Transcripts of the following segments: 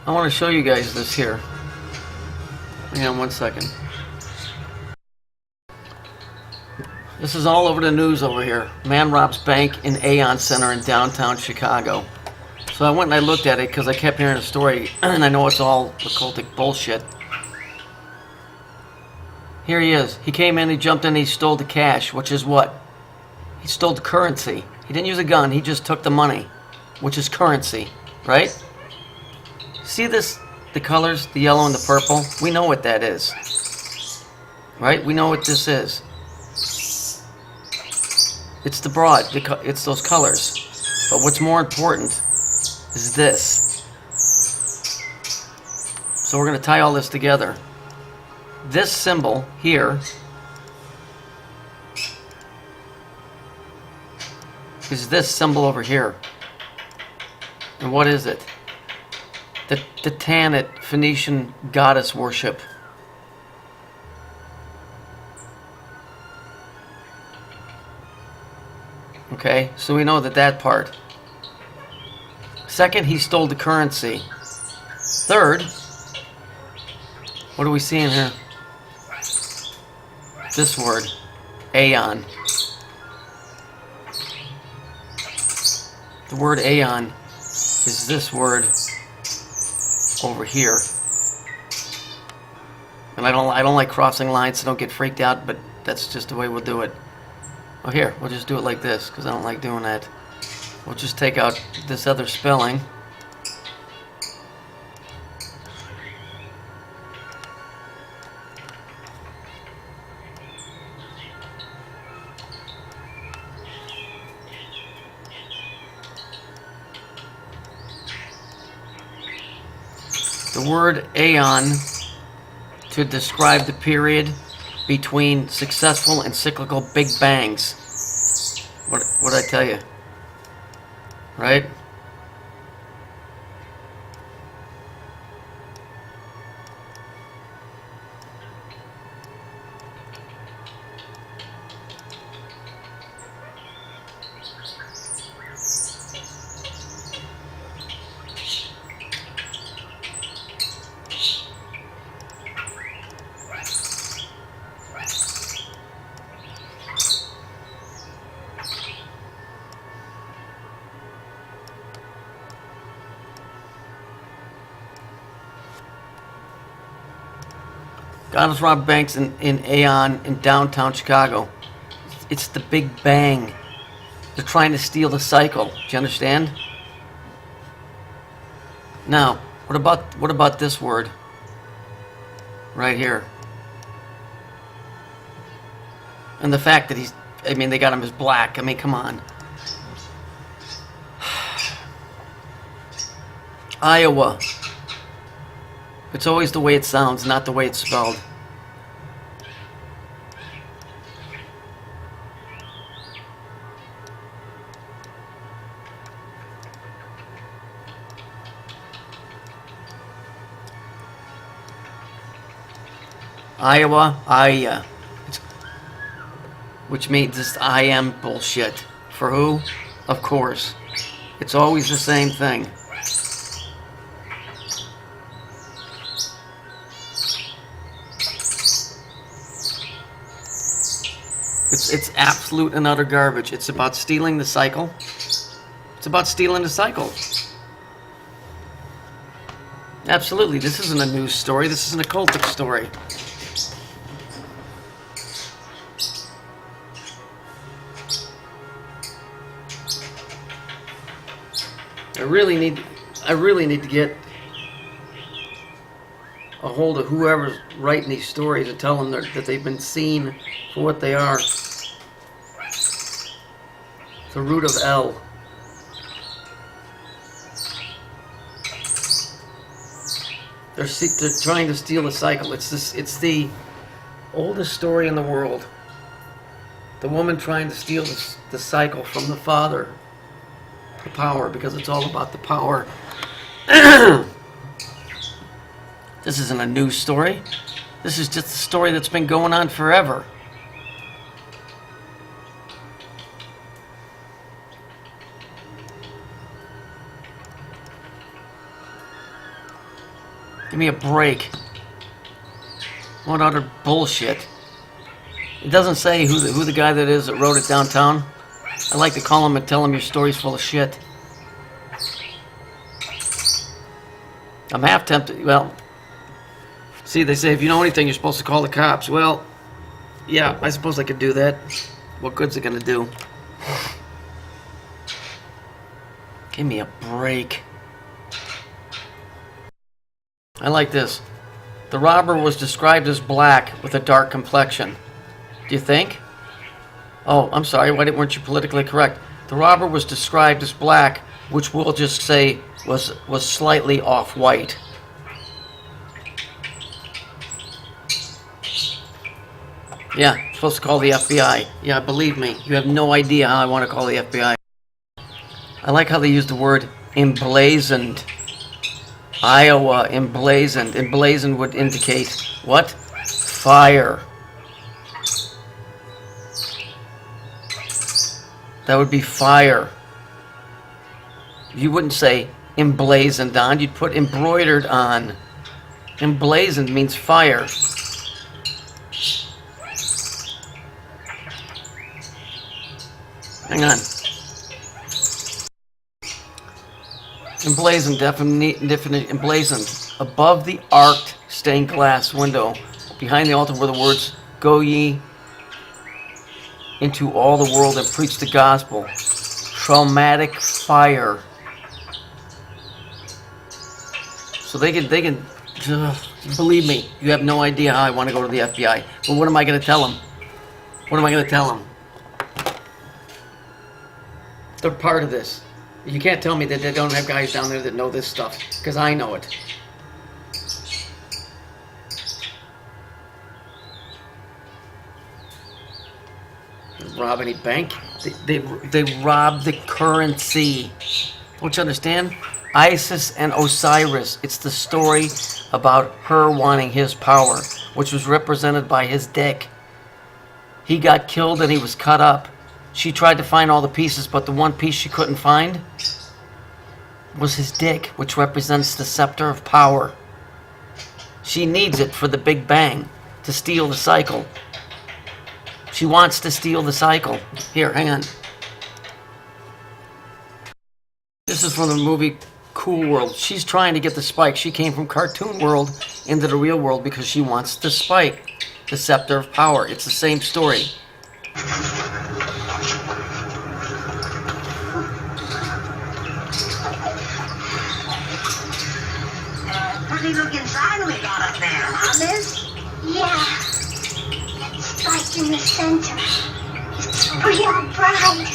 I want to show you guys this here. Hang on one second. This is all over the news over here. Man robs bank in Aon Center in downtown Chicago. So I went and I looked at it because I kept hearing the story, and I know it's all occultic bullshit. Here he is. He came in, he jumped in, he stole the cash, which is what? He stole the currency. He didn't use a gun, he just took the money, which is currency, right? See this, the colors, the yellow and the purple? We know what that is, right? We know what this is. It's the broad, it's those colors. But what's more important is this. So we're going to tie all this together. This symbol here is this symbol over here. And what is it? The Tanit Phoenician goddess worship. Okay, so we know that part. Second, he stole the currency. Third, what are we seeing here? This word, Aeon. The word Aeon is this word over here. And I don't like crossing lines, so don't get freaked out, but that's just the way we'll do it. Oh, here, we'll just do it like this, because I don't like doing that. We'll just take out this other spelling. The word aeon to describe the period between successful and cyclical big bangs. What did I tell you? Right? Goddess robbed banks in Aeon in downtown Chicago. It's the Big Bang. They're trying to steal the cycle. Do you understand? Now, what about this word? Right here. And the fact that they got him as black. I mean, come on. Iowa. It's always the way it sounds, not the way it's spelled. Iowa, Aya. Which means this I am bullshit. For who? Of course. It's always the same thing. It's absolute and utter garbage. It's about stealing the cycle. It's about stealing the cycle. Absolutely. This isn't a news story. This is an occultic story. I really need to get a hold of whoever's writing these stories and tell them that they've been seen for what they are. The root of L. They're trying to steal the cycle. It's the oldest story in the world. The woman trying to steal the cycle from the father. The power, because it's all about the power. This isn't a news story. This is just a story that's been going on forever. Give me a break. What utter bullshit. It doesn't say who the guy that is that wrote it downtown. I like to call him and tell him your story's full of shit. I'm half tempted. Well, see, they say if you know anything, you're supposed to call the cops. Well, yeah, I suppose I could do that. What good's it gonna do? Give me a break. I like this. The robber was described as black with a dark complexion. Do you think? Oh, I'm sorry. Why weren't you politically correct? The robber was described as black, which we'll just say was slightly off-white. Yeah, I'm supposed to call the FBI. Yeah, believe me, you have no idea how I want to call the FBI. I like how they use the word emblazoned. Iowa, emblazoned. Emblazoned would indicate what? Fire. That would be fire. You wouldn't say emblazoned on, you'd put embroidered on. Emblazoned means fire. Hang on. Emblazoned, definite, emblazoned. Above the arched stained glass window, behind the altar were the words, "Go ye into all the world and preach the gospel." Traumatic fire. So they can, believe me, you have no idea how I want to go to the FBI. Well, what am I going to tell them? What am I going to tell them? They're part of this. You can't tell me that they don't have guys down there that know this stuff, because I know it. Rob any bank? They rob the currency. Don't you understand? Isis and Osiris. It's the story about her wanting his power, which was represented by his dick. He got killed and he was cut up. She tried to find all the pieces, but the one piece she couldn't find was his dick, which represents the scepter of power. She needs it for the Big Bang, to steal the cycle. She wants to steal the cycle. Here, hang on. This is from the movie Cool World. She's trying to get the spike. She came from cartoon world into the real world because she wants the spike, the scepter of power. It's the same story. Pretty looking sign we got up there, huh, miss? Yeah. Spike in the center. It's real bright.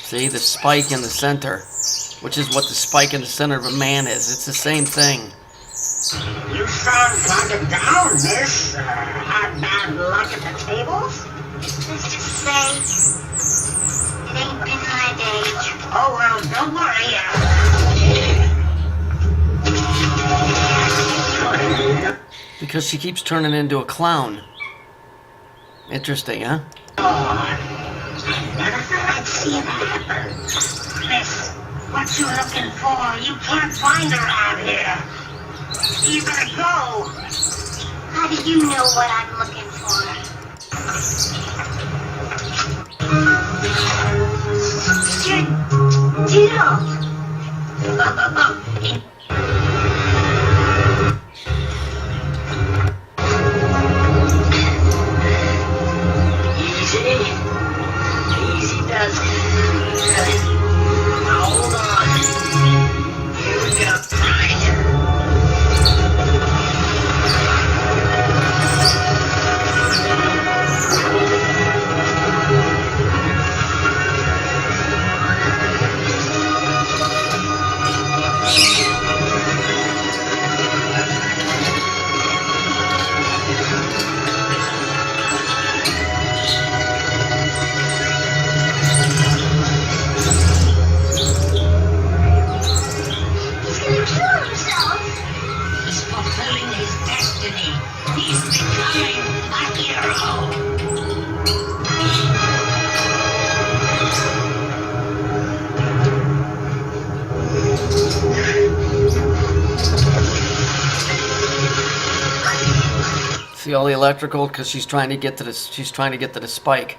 See, the spike in the center, which is what the spike in the center of a man is. It's the same thing. You sound kind of down, miss. Had bad luck at the tables? Let's just say it ain't been my day. Oh, well, don't worry. Because she keeps turning into a clown. Interesting, huh? Never thought I'd see it happen. Miss, what you looking for? You can't find her out here. You better go. How do you know what I'm looking for? You're Diddle. Easy does it. Now hold on. Here we go. Right. See all the electrical because she's trying to get to this. She's trying to get to the spike.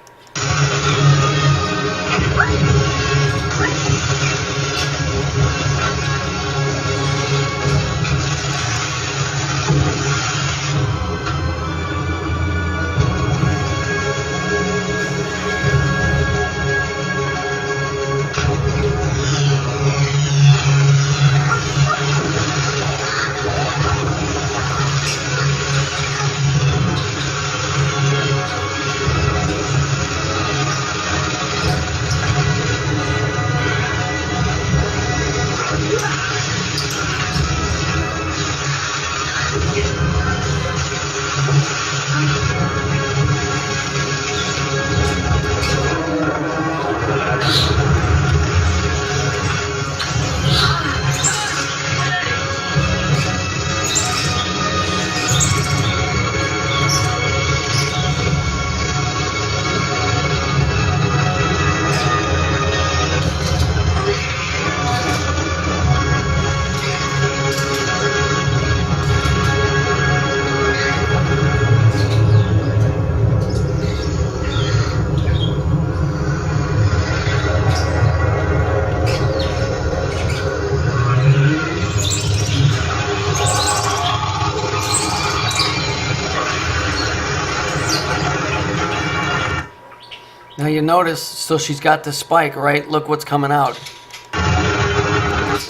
Now you notice, so she's got the spike, right? Look what's coming out.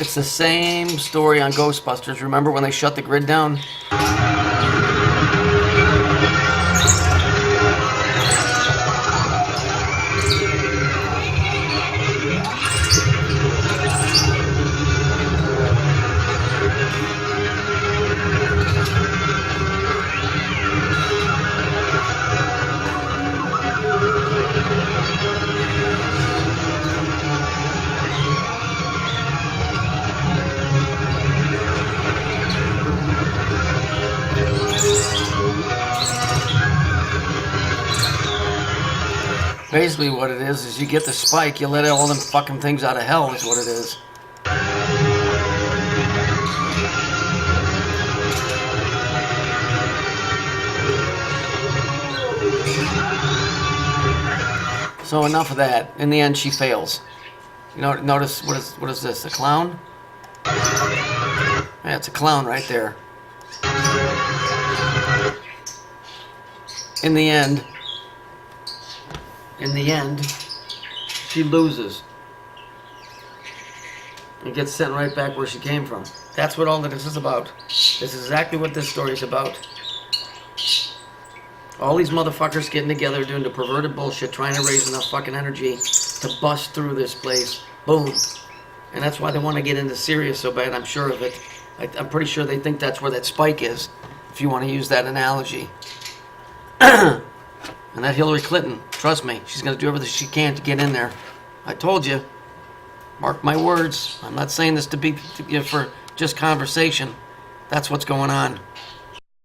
It's the same story on Ghostbusters. Remember when they shut the grid down? Basically what it is you get the spike, you let all them fucking things out of hell is what it is. So enough of that. In the end she fails. You know, notice what is this? A clown? Yeah, it's a clown right there. In the end, she loses and gets sent right back where she came from. That's what all of this is about. This is exactly what this story is about. All these motherfuckers getting together doing the perverted bullshit, trying to raise enough fucking energy to bust through this place. Boom. And that's why they want to get into Syria so bad, I'm sure of it. I'm pretty sure they think that's where that spike is, if you want to use that analogy. And that Hillary Clinton, trust me, she's going to do everything she can to get in there. I told you. Mark my words. I'm not saying this to be for just conversation. That's what's going on.